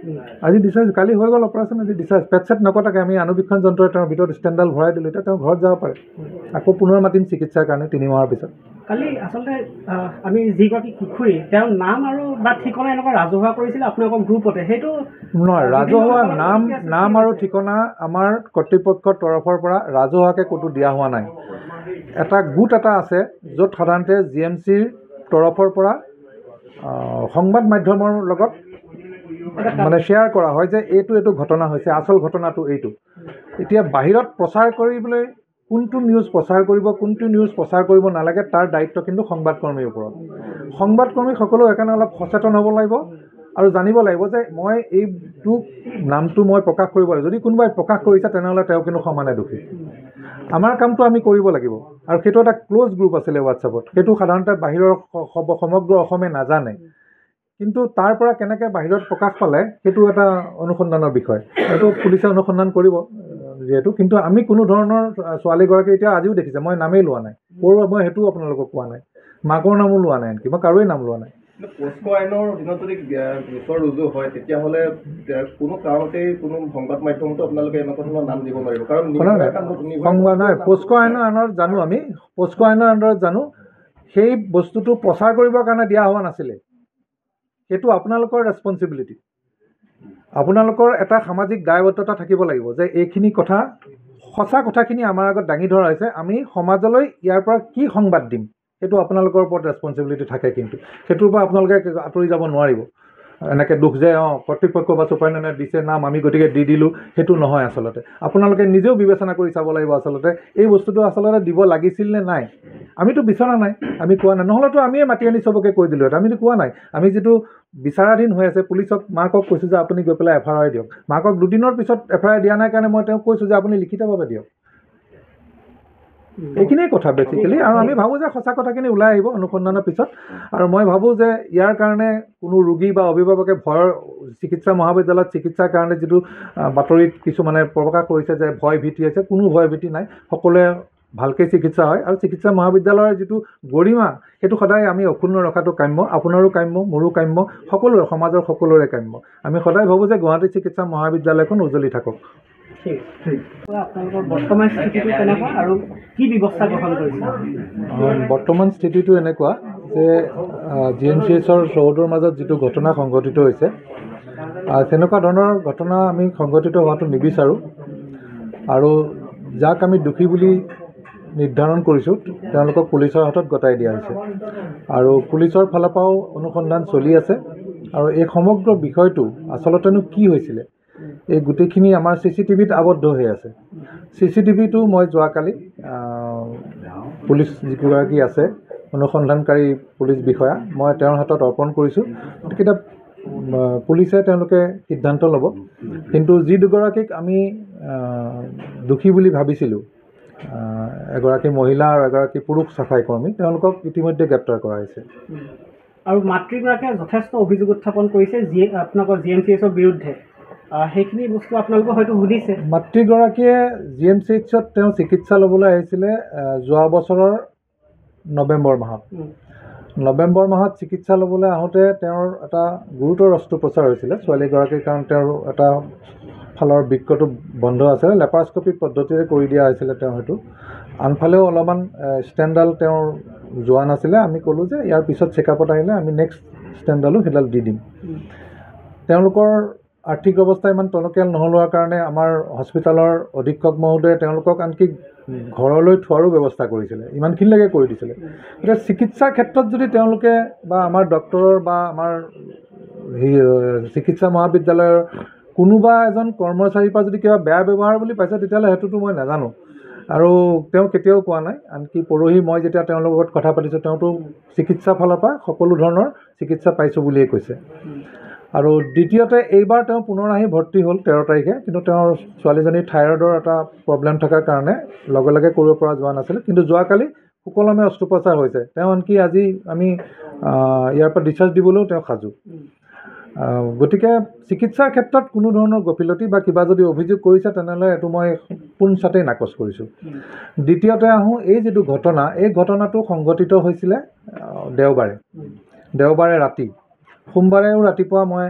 আজি ডিচাৰ্জ কালি হৈ গ'ল অপাৰেশ্যন, আজি ডিচাৰ্জ পেট চেট নকটাকৈ আমি আনুবীক্ষণ যন্ত্ৰৰে তেওঁৰ ভিতৰত ষ্টেণ্ডডাল ভৰাই দিলোঁ। এতিয়া তেওঁ ঘৰত যাব পাৰে। আকৌ পুনৰ মাতিম চিকিৎসাৰ কাৰণে 3 মাহৰ পিছত। কালি আচলতে আমি যিগৰাকী কিশোৰী তেওঁৰ নাম আৰু বা ঠিকনা এনেকুৱা ৰাজহুৱা কৰিছিলে আপোনালোকৰ গ্ৰুপতে, সেইটো নহয়। ৰাজহুৱা নাম আৰু ঠিকনা আমাৰ কৰ্তৃপক্ষৰ তৰফৰ পৰা ৰাজহুৱাকৈ ক'তো দিয়া হোৱা নাই। এটা গোট এটা আছে য'ত সাধাৰণতে GMCৰ তৰফৰ পৰা সংবাদ মাধ্যমৰ লগত মানে শ্বেয়াৰ কৰা হয় যে এইটো ঘটনা হৈছে, আচল ঘটনাটো এইটো। এতিয়া বাহিৰত প্ৰচাৰ কৰিবলৈ কোনটো নিউজ প্ৰচাৰ কৰিব, কোনটো নিউজ প্ৰচাৰ কৰিব নালাগে তাৰ দায়িত্ব কিন্তু সংবাদকৰ্মীৰ ওপৰত। সংবাদকৰ্মীসকলেও সেইকাৰণে অলপ সচেতন হ'ব লাগিব আৰু জানিব লাগিব যে মই এইটো নামটো মই প্ৰকাশ কৰিব লাগিব। যদি কোনোবাই প্ৰকাশ কৰিছে তেনেহ'লে তেওঁ কিন্তু সমানে দোষী। আমাৰ কামটো আমি কৰিব লাগিব। আৰু সেইটো এটা ক্ল'জ গ্ৰুপ আছিলে হোৱাটছআপত, সেইটো সাধাৰণতে বাহিৰৰ সমগ্ৰ অসমে নাজানে। কিন্তু তাৰ পৰা কেনেকৈ বাহিৰত প্ৰকাশ পালে সেইটো এটা অনুসন্ধানৰ বিষয়, সেইটো পুলিচে অনুসন্ধান কৰিব যিহেতু। কিন্তু আমি কোনো ধৰণৰ ছোৱালীগৰাকী এতিয়া আজিও দেখিছে, মই নামেই লোৱা নাই, মই সেইটোও আপোনালোকক কোৱা নাই, মাকৰ নামো লোৱা নাই, আনকি মই কাৰোৱেই নাম লোৱা নাই। পোস্কো আইনৰ অধীনত যদি গোচৰ ৰুজু হয় তেতিয়াহ'লে কোনো কাৰণতেই কোনো সংবাদ মাধ্যমতো আপোনালোকে এনেকুৱা ধৰণৰ নাম দিব নোৱাৰিব, কাৰণ সংবাদ নাই। পোস্কো আইনৰ আণ্ডাৰত জানো, আমি পোস্কো আইনৰ আণ্ডাৰত জানো সেই বস্তুটো প্ৰচাৰ কৰিবৰ কাৰণে দিয়া হোৱা নাছিলে। সেইটো আপোনালোকৰ ৰেছপনচিবিলিটি। আপোনালোকৰ এটা সামাজিক দায়বদ্ধতা থাকিব লাগিব যে এইখিনি কথা, সঁচা কথাখিনি আমাৰ আগত দাঙি ধৰা হৈছে, আমি সমাজলৈ ইয়াৰ পৰা কি সংবাদ দিম সেইটো আপোনালোকৰ ওপৰত ৰেছপনচিবিলিটি থাকে। কিন্তু সেইটোৰ পৰা আপোনালোকে আঁতৰি যাব নোৱাৰিব। এনেকৈ দুখ যে কৰ্তৃপক্ষ বা চুপাৰিনটেণ্ডেণ্টে দিছে নাম আমি গতিকে দি দিলোঁ, সেইটো নহয়। আচলতে আপোনালোকে নিজেও বিবেচনা কৰি চাব লাগিব আচলতে এই বস্তুটো আচলতে দিব লাগিছিল নে নাই। আমিতো বিচৰা নাই, আমি কোৱা নাই, নহ'লেতো আমিয়ে মাতি আনি চবকে কৈ দিলোঁ। আমিতো কোৱা নাই। আমি যিটো বিচাৰাধীন হৈ আছে পুলিচক, মাকক কৈছোঁ যে আপুনি গৈ পেলাই FIR দিয়ক। মাকক 2 দিনৰ পিছত FIR দিয়া নাই কাৰণে মই তেওঁক কৈছোঁ যে আপুনি লিখিতভাৱে দিয়ক। এইখিনিয়ে কথা বেছিকেলি। আৰু আমি ভাবোঁ যে সঁচা কথাখিনি ওলাই আহিব অনুসন্ধানৰ পিছত। আৰু মই ভাবোঁ যে ইয়াৰ কাৰণে কোনো ৰোগী বা অভিভাৱকে ভয়ৰ, চিকিৎসা মহাবিদ্যালয়ত চিকিৎসাৰ কাৰণে যিটো বাতৰিত কিছুমানে প্ৰকাশ কৰিছে যে ভয় ভীতি আছে, কোনো ভয় ভীতি নাই। সকলোৱে ভালকৈ চিকিৎসা হয়। আৰু চিকিৎসা মহাবিদ্যালয়ৰ যিটো গৰিমা সেইটো সদায় আমি অক্ষুণ্ণ ৰখাটো কাম্য, আপোনাৰো কাম্য, মোৰো কাম্য, সকলোৰে, সমাজৰ সকলোৰে কাম্য। আমি সদায় ভাবোঁ যে গুৱাহাটী চিকিৎসা মহাবিদ্যালয়খন উজ্জ্বলি থাকক। আপোনালোকৰ বৰ্তমান স্থিতিটো কেনেকুৱা আৰু কি ব্যৱস্থা গ্ৰহণ কৰিছে? বৰ্তমান স্থিতিটো এনেকুৱা যে GMCHৰ চৌহদৰ মাজত যিটো ঘটনা সংঘটিত হৈছে, তেনেকুৱা ধৰণৰ ঘটনা আমি সংঘটিত হোৱাটো নিবিচাৰোঁ। আৰু যাক আমি দোষী বুলি নিৰ্ধাৰণ কৰিছোঁ তেওঁলোকক পুলিচৰ হাতত গতাই দিয়া হৈছে। আৰু পুলিচৰ ফালৰ পৰাও অনুসন্ধান চলি আছে। আৰু এই সমগ্ৰ বিষয়টো আচলতেনো কি হৈছিলে এই গোটেইখিনি আমাৰ CCTVত আবদ্ধ হৈ আছে। CCTVটো মই যোৱাকালি পুলিচ যিগৰাকী আছে অনুসন্ধানকাৰী পুলিচ বিষয়া, মই তেওঁৰ হাতত অৰ্পণ কৰিছোঁ। গতিকে পুলিচে তেওঁলোকে সিদ্ধান্ত ল'ব। কিন্তু যি দুগৰাকীক আমি দোষী বুলি ভাবিছিলোঁ, এগৰাকী মহিলা আৰু এগৰাকী পুৰুষ চাফাই কৰ্মী, তেওঁলোকক ইতিমধ্যে গ্ৰেপ্তাৰ কৰা হৈছে। আৰু মাতৃগৰাকীয়ে যথেষ্ট অভিযোগ উত্থাপন কৰিছে আপোনালোকৰ GMCHৰ বিৰুদ্ধে, সেইখিনি বস্তু আপোনালোকে হয়তো সুধিছে। মাতৃগৰাকীয়ে GMCHত তেওঁ চিকিৎসা ল'বলৈ আহিছিলে যোৱা বছৰৰ নৱেম্বৰ মাহত চিকিৎসা ল'বলৈ আহোঁতে তেওঁৰ এটা গুৰুতৰ অস্ত্ৰোপচাৰ হৈছিলে ছোৱালীগৰাকীৰ। কাৰণ তেওঁৰ এটা ফালৰ বৃক্কটো বন্ধ আছিলে, লেপাৰস্কপিক পদ্ধতিৰে কৰি দিয়া হৈছিলে তেওঁ সেইটো। আনফালেও অলপমান ষ্টেণ্ডডাল তেওঁৰ যোৱা নাছিলে। আমি ক'লোঁ যে ইয়াৰ পিছত চেকআপত আহিলে আমি নেক্সট ষ্টেণ্ডডালো সেইডাল দি দিম। তেওঁলোকৰ আৰ্থিক অৱস্থা ইমান টনকিয়াল নহ'লোৱাৰ কাৰণে আমাৰ হস্পিটেলৰ অধীক্ষক মহোদয়ে তেওঁলোকক আনকি ঘৰলৈ থোৱাৰো ব্যৱস্থা কৰিছিলে, ইমানখিনিলৈকে কৰি দিছিলে। এতিয়া চিকিৎসাৰ ক্ষেত্ৰত যদি তেওঁলোকে বা আমাৰ ডক্টৰৰ বা আমাৰ চিকিৎসা মহাবিদ্যালয়ৰ কোনোবা এজন কৰ্মচাৰীৰ পৰা যদি কিবা বেয়া ব্যৱহাৰ বুলি পাইছে তেতিয়াহ'লে সেইটোতো মই নাজানো। আৰু তেওঁ কেতিয়াও কোৱা নাই। আনকি পৰহি মই যেতিয়া তেওঁৰ লগত কথা পাতিছোঁ তেওঁতো চিকিৎসা ফালৰ পৰা সকলো ধৰণৰ চিকিৎসা পাইছোঁ বুলিয়ে কৈছে। আৰু দ্বিতীয়তে এইবাৰ তেওঁ পুনৰ আহি ভৰ্তি হ'ল 13 তাৰিখে, কিন্তু তেওঁৰ ছোৱালীজনীৰ থাইৰয়ডৰ এটা প্ৰব্লেম থকাৰ কাৰণে লগে লগে কৰিব পৰা যোৱা নাছিলে। কিন্তু যোৱাকালি সুকলমে অস্ত্ৰোপচাৰ হৈছে। তেওঁ আনকি আজি আমি ইয়াৰ পৰা ডিচাৰ্জ দিবলৈও তেওঁ সাজু। গতিকে চিকিৎসাৰ ক্ষেত্ৰত কোনো ধৰণৰ গফিলতি বা কিবা যদি অভিযোগ কৰিছে তেনেহ'লে এইটো মই পোনচাতেই নাকচ কৰিছোঁ। দ্বিতীয়তে আহোঁ, এই যিটো ঘটনা, এই ঘটনাটো সংঘটিত হৈছিলে দেওবাৰে ৰাতি। সোমবাৰেও ৰাতিপুৱা মই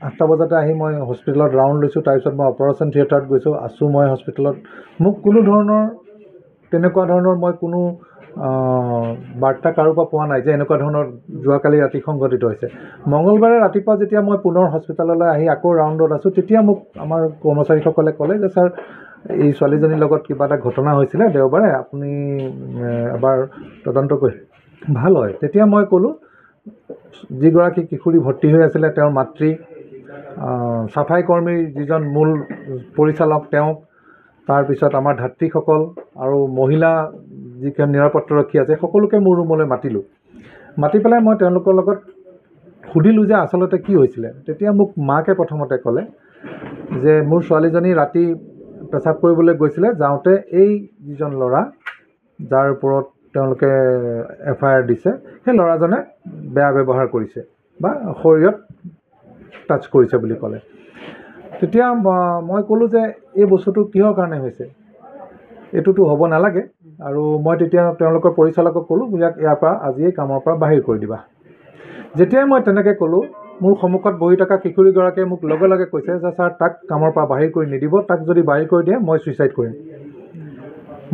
8টা বজাতে আহি মই হস্পিটেলত ৰাউণ্ড লৈছোঁ। তাৰপিছত মই অপাৰেশ্যন থিয়েটাৰত গৈছোঁ, আছোঁ মই হস্পিটেলত। মোক কোনো ধৰণৰ তেনেকুৱা ধৰণৰ মই কোনো বাৰ্তা কাৰোৰ পৰা পোৱা নাই যে এনেকুৱা ধৰণৰ যোৱাকালি ৰাতি সংঘটিত হৈছে। মঙলবাৰে ৰাতিপুৱা যেতিয়া মই পুনৰ হস্পিটেললৈ আহি আকৌ ৰাউণ্ডত আছোঁ, তেতিয়া মোক আমাৰ কৰ্মচাৰীসকলে ক'লে যে ছাৰ এই ছোৱালীজনীৰ লগত কিবা এটা ঘটনা হৈছিলে দেওবাৰে, আপুনি এবাৰ তদন্ত কৰি ভাল হয়। তেতিয়া মই ক'লোঁ যিগৰাকী কিশোৰী ভৰ্তি হৈ আছিলে তেওঁৰ মাতৃ, চাফাই কৰ্মীৰ যিজন মূল পৰিচালক তেওঁক, তাৰপিছত আমাৰ ধাত্ৰীসকল আৰু মহিলা যিখন নিৰাপত্তাৰক্ষী আছে সকলোকে মোৰ ৰুমলৈ মাতিলোঁ। মাতি পেলাই মই তেওঁলোকৰ লগত সুধিলোঁ যে আচলতে কি হৈছিলে। তেতিয়া মোক মাকে প্ৰথমতে ক'লে যে মোৰ ছোৱালীজনী ৰাতি পেচাব কৰিবলৈ গৈছিলে, যাওঁতে এই যিজন ল'ৰা যাৰ ওপৰত তেওঁলোকে FIR দিছে সেই ল'ৰাজনে বেয়া ব্যৱহাৰ কৰিছে বা শৰীৰত টাচ কৰিছে বুলি ক'লে। তেতিয়া মই ক'লোঁ যে এই বস্তুটো কিহৰ কাৰণে হৈছে, এইটোতো হ'ব নালাগে। আৰু মই তেতিয়া তেওঁলোকৰ পৰিচালকক ক'লোঁ ইয়াৰ পৰা আজিয়ে কামৰ পৰা বাহিৰ কৰি দিবা। যেতিয়াই মই তেনেকৈ ক'লোঁ, মোৰ সন্মুখত বহি থকা কিশোৰীগৰাকীয়ে মোক লগে লগে কৈছে যে ছাৰ তাক কামৰ পৰা বাহিৰ কৰি নিদিব, তাক যদি বাহিৰ কৰি দিয়ে মই ছুইচাইড কৰিম।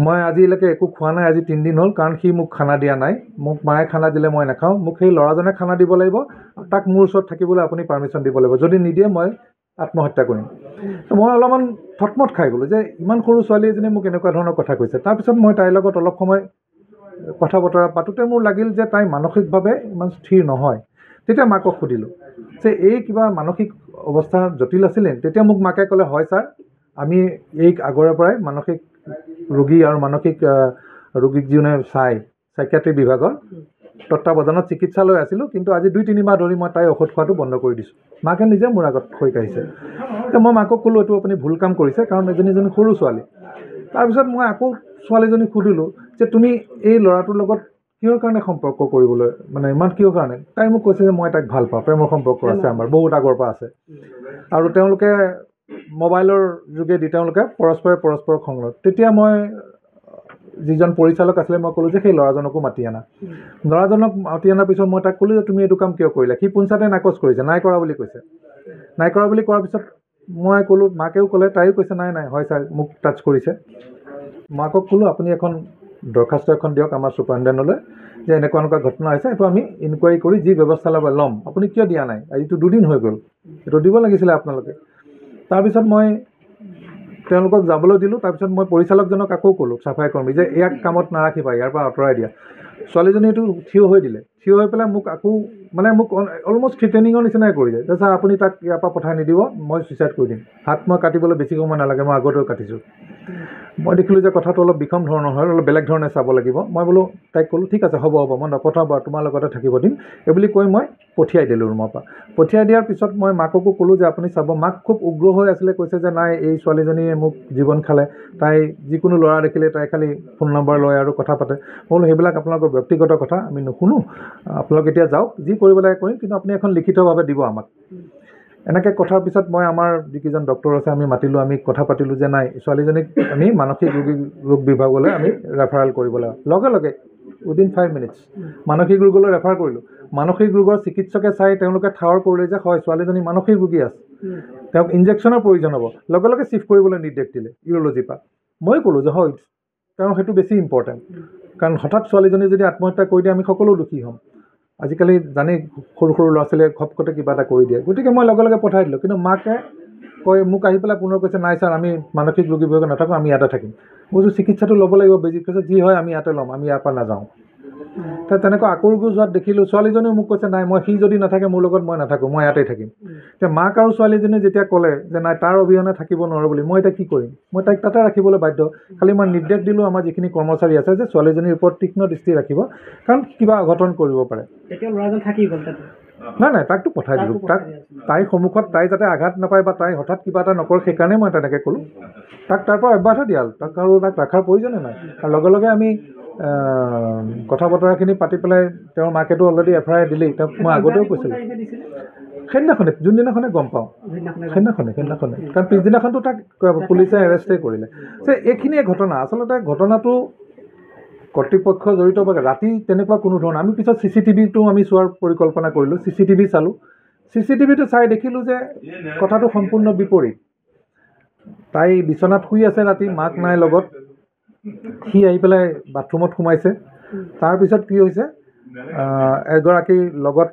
মই আজিলৈকে একো খোৱা নাই, আজি 3 দিন হ'ল, কাৰণ সি মোক খানা দিয়া নাই। মোক মায়ে খানা দিলে মই নাখাওঁ, মোক সেই ল'ৰাজনে খানা দিব লাগিব, তাক মোৰ ওচৰত থাকিবলৈ আপুনি পাৰ্মিশ্যন দিব লাগিব, যদি নিদিয়ে মই আত্মহত্যা কৰিম। মই অলপমান থটমট খাই গ'লোঁ যে ইমান সৰু ছোৱালী এজনীয়ে মোক এনেকুৱা ধৰণৰ কথা কৈছে। তাৰপিছত মই তাইৰ লগত অলপ সময় কথা বতৰা পাতোঁতে মোৰ লাগিল যে তাই মানসিকভাৱে ইমান স্থিৰ নহয়। তেতিয়া মাকক সুধিলোঁ যে এই কিবা মানসিক অৱস্থা জটিল আছিলে। তেতিয়া মোক মাকে ক'লে হয় ছাৰ, আমি এই আগৰে পৰাই মানসিক ৰোগী আৰু মানসিক ৰোগীক যোনে চাইকিয়াট্ৰি বিভাগৰ তত্বাৱধানত চিকিৎসালয় আছিলোঁ, কিন্তু আজি 2-3 মাহ ধৰি মই তাইৰ ঔষধ খোৱাটো বন্ধ কৰি দিছোঁ। মাকে নিজে মোৰ আগত কৈ কাঢ়িছে। মই মাকক ক'লোঁ এইটো আপুনি ভুল কাম কৰিছে, কাৰণ এজনী সৰু ছোৱালী। তাৰপিছত মই আকৌ ছোৱালীজনীক সুধিলোঁ যে তুমি এই ল'ৰাটোৰ লগত কিহৰ কাৰণে সম্পৰ্ক কৰিবলৈ, মানে ইমান কিহৰ কাৰণে? তাই মোক কৈছে যে মই তাইক ভাল পাওঁ, প্ৰেমৰ সম্পৰ্ক আছে আমাৰ, বহুত আগৰ পৰা আছে। আৰু তেওঁলোকে মোবাইলৰ যোগেদি তেওঁলোকে পৰস্পৰক সংলগ্ন। তেতিয়া মই যিজন পৰিচালক আছিলে মই ক'লোঁ যে সেই ল'ৰাজনকো মাতি আনা। ল'ৰাজনক মাতি অনাৰ পিছত মই তাক ক'লোঁ যে তুমি এইটো কাম কিয় কৰিলা? সি পোনচাতে নাকচ কৰিছে, নাই কৰা বুলি কৈছে। নাই কৰা বুলি কোৱাৰ পিছত মই ক'লোঁ, মাকেও ক'লে, তাইও কৈছে নাই হয় ছাৰ মোক টাচ কৰিছে। মাকক ক'লোঁ আপুনি এখন দৰখাস্ত এখন দিয়ক আমাৰ ছুপাৰিণ্টেণ্ডেণ্টলৈ যে এনেকুৱা ঘটনা হৈছে, এইটো আমি ইনকুৱাৰী কৰি যি ব্যৱস্থা ল'ম। আপুনি কিয় দিয়া নাই? আজিতো 2 দিন হৈ গ'ল, এইটো দিব লাগিছিলে আপোনালোকে। তাৰপিছত মই তেওঁলোকক যাবলৈ দিলোঁ। তাৰপিছত মই পৰিচালকজনক আকৌ ক'লোঁ, চাফাই কৰ্মী, যে ইয়াক কামত নাৰাখিবা, ইয়াৰ পৰা আঁতৰাই দিয়া। ছোৱালীজনীটো থিয় হৈ দিলে, থিয় হৈ পেলাই মোক আকৌ মোক অলমষ্ট থ্ৰিটেনিঙৰ নিচিনাই কৰিলে যে ছাৰ আপুনি তাক ইয়াৰ পৰা পঠাই নিদিব, মই ছুইচাইড কৰি দিম। হাত মই কাটিবলৈ বেছি সময় নালাগে, মই আগতেও কাটিছোঁ। মই দেখিলোঁ যে কথাটো অলপ বিষম ধৰণৰ হয়, অলপ বেলেগ ধৰণে চাব লাগিব। মই বোলো তাইক ক'লোঁ ঠিক আছে হ'ব মই নপঠাওঁ বাৰু, তোমাৰ লগতে থাকিব দিম, এইবুলি কৈ মই পঠিয়াই দিলোঁ ৰুমৰ পৰা। পঠিয়াই দিয়াৰ পিছত মই মাককো ক'লোঁ যে আপুনি চাব। মাক খুব উগ্ৰ হৈ আছিলে, কৈছে যে নাই এই ছোৱালীজনীয়ে মোক জীৱন খালে, তাই যিকোনো ল'ৰা দেখিলে তাই খালি ফোন নম্বৰ লয় আৰু কথা পাতে। মই বোলো সেইবিলাক আপোনালোকৰ ব্যক্তিগত কথা, আমি নুশুনো, আপোনালোক এতিয়া যাওক, যি কৰিব লাগে কৰিম, কিন্তু আপুনি এখন লিখিতভাৱে দিব আমাক। এনেকৈ কথাৰ পিছত মই আমাৰ যিকেইজন ডক্টৰ আছে আমি মাতিলোঁ, আমি কথা পাতিলোঁ যে নাই ছোৱালীজনীক আমি মানসিক ৰোগ বিভাগলৈ আমি ৰেফাৰেল কৰিব লাগে। লগে লগে উইদিন 5 মিনিটছ মানসিক ৰোগলৈ ৰেফাৰ কৰিলোঁ। মানসিক ৰোগৰ চিকিৎসকে চাই তেওঁলোকে ঠাৱৰ কৰিলে যে হয় ছোৱালীজনী মানসিক ৰোগী আছে, তেওঁক ইনজেকশ্যনৰ প্ৰয়োজন হ'ব। লগে লগে চিফ্ট কৰিবলৈ নিৰ্দেশ দিলে ইউৰ'লজিৰ পৰা। মই ক'লোঁ যে হয়, কাৰণ সেইটো বেছি ইম্পৰ্টেণ্ট, কাৰণ হঠাৎ ছোৱালীজনী যদি আত্মহত্যা কৰি দিয়ে আমি সকলো দুখী হ'ম। আজিকালি জানেই সৰু ল'ৰা ছোৱালীয়ে ঘপকতে কিবা এটা কৰি দিয়ে, গতিকে মই লগে লগে পঠাই দিলোঁ। কিন্তু মাকে মোক আহি পেলাই পুনৰ কৈছে নাই ছাৰ আমি মানসিক ৰোগী বিভাগত নাথাকোঁ, আমি ইয়াতে থাকিম। কৈছোঁ চিকিৎসাটো ল'ব লাগিব, বেজি কৈছে যি হয় আমি ইয়াতে ল'ম, আমি ইয়াৰ পৰা নাযাওঁ। তেনেকুৱা আকৌ যোৱাত দেখিলোঁ ছোৱালীজনীও মোক কৈছে নাই সি যদি নাথাকে মোৰ লগত মই নাথাকোঁ, মই ইয়াতেই থাকিম। এতিয়া মাক আৰু ছোৱালীজনীয়ে যেতিয়া ক'লে যে নাই তাৰ অবিহনে থাকিব নোৱাৰোঁ বুলি, মই এতিয়া কি কৰিম? মই তাইক তাতে ৰাখিবলৈ বাধ্য। খালি মই নিৰ্দেশ দিলোঁ আমাৰ যিখিনি কৰ্মচাৰী আছে যে ছোৱালীজনীৰ ওপৰত তীক্ষ্ণ দৃষ্টি ৰাখিব, কাৰণ কিবা অঘটন কৰিব পাৰে। তেতিয়া ল'ৰাজন থাকি গ'ল তাতে? নাই তাকতো পঠাই দিলোঁ। তাইৰ সন্মুখত তাই যাতে আঘাত নাপায় বা তাই হঠাৎ কিবা এটা নকৰে সেইকাৰণে মই তেনেকৈ ক'লোঁ। তাক তাৰ পৰা অব্যাহত দিয়া হ'ল, তাক ৰখাৰ প্ৰয়োজনে নাই। আৰু লগে লগে আমি কথা বতৰাখিনি পাতি পেলাই তেওঁৰ মাকেতো অলৰেডি FIR দিলেই, তেওঁক মই আগতেও কৈছিলোঁ। সেইদিনাখনে যোনদিনাখনে গম পাওঁ, সেইদিনাখনে কাৰণ পিছদিনাখনতো তাক পুলিচে এৰেষ্টেই কৰিলে। যে এইখিনিয়ে ঘটনা। আচলতে ঘটনাটো কৰ্তৃপক্ষ জড়িত বা ৰাতি তেনেকুৱা কোনো ধৰণৰ, আমি পিছত CCTVটো আমি চোৱাৰ পৰিকল্পনা কৰিলোঁ। CCTV চালোঁ, CCTVটো চাই দেখিলোঁ যে কথাটো সম্পূৰ্ণ বিপৰীত। তাই বিচনাত শুই আছে ৰাতি, মাক নাই লগত। সি আহি পেলাই বাথৰুমত সোমাইছে। তাৰপিছত কি হৈছে, এগৰাকীৰ লগত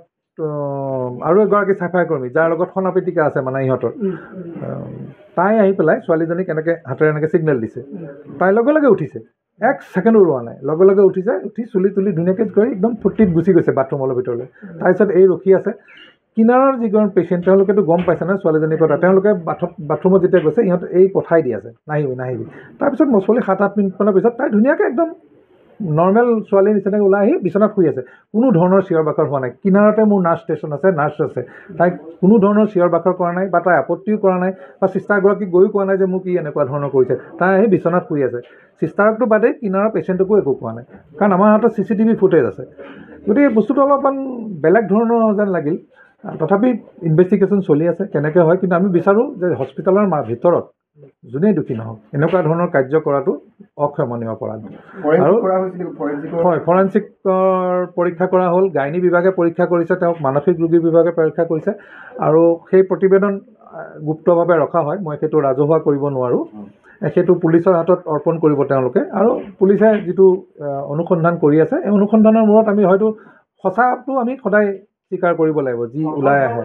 আৰু এগৰাকী চাফাই কৰ্মী, যাৰ লগত সনা পিটিকা আছে মানে ইহঁতৰ, তাই আহি পেলাই ছোৱালীজনীক এনেকৈ হাতেৰে এনেকৈ ছিগনেল দিছে। তাই লগে লগে উঠিছে, 1 ছেকেণ্ডো ৰোৱা নাই, লগে লগে উঠিছে। উঠি চুলি তুলি ধুনীয়াকৈ কৰি একদম ফূৰ্তিত গুচি গৈছে বাথৰুমৰ ভিতৰলৈ। তাৰপিছত এই ৰখি আছে। কিনাৰৰ যিজন পেচেণ্ট, তেওঁলোকেতো গম পাইছে নহয় ছোৱালীজনীৰ কথা। তেওঁলোকে বাথৰুমত যেতিয়া গৈছে, ইহঁতে এই পঠাই দি আছে, নাহিবি নাহিবি। তাৰপিছত মচলি 7-8 মিনিটমানৰ পিছত তাই ধুনীয়াকৈ একদম নৰ্মেল ছোৱালীৰ নিচিনাকৈ ওলাই আহি বিচনাত শুই আছে। কোনো ধৰণৰ চিঞৰ বাখৰ হোৱা নাই। কিনাৰতে মোৰ নাৰ্ছ ষ্টেচন আছে, নাৰ্ছ আছে। তাই কোনো ধৰণৰ চিঞৰ বাখৰ কৰা নাই বা তাই আপত্তিও কৰা নাই বা চিষ্টাৰগৰাকীক গৈও কোৱা নাই যে মোক ই এনেকুৱা ধৰণৰ কৰিছে। তাই আহি বিচনাত শুই আছে। চিষ্টাৰকটো বাদেই কিনাৰৰ পেচেণ্টকো একো কোৱা নাই, কাৰণ আমাৰ হাতত CCTV ফুটেজ আছে। গতিকে বস্তুটো অলপমান বেলেগ ধৰণৰ যেন লাগিল। তথাপি ইনভেষ্টিগেশ্যন চলি আছে, কেনেকৈ হয়। কিন্তু আমি বিচাৰোঁ যে হস্পিটেলৰ ভিতৰত যোনেই দুখী নহওক, এনেকুৱা ধৰণৰ কাৰ্য কৰাটো অক্ষমনীয় অপৰাধ। আৰু হয়, ফৰেনচিকৰ পৰীক্ষা কৰা হ'ল, গাইনী বিভাগে পৰীক্ষা কৰিছে, তেওঁক মানসিক ৰোগী বিভাগে পৰীক্ষা কৰিছে। আৰু সেই প্ৰতিবেদন গুপ্তভাৱে ৰখা হয়, মই সেইটো ৰাজহুৱা কৰিব নোৱাৰোঁ। সেইটো পুলিচৰ হাতত অৰ্পণ কৰিব তেওঁলোকে। আৰু পুলিচে যিটো অনুসন্ধান কৰি আছে, এই অনুসন্ধানৰ মূৰত আমি হয়তো সঁচাটো আমি সদায় স্বীকাৰ কৰিব লাগিব, যি ওলাই আহে।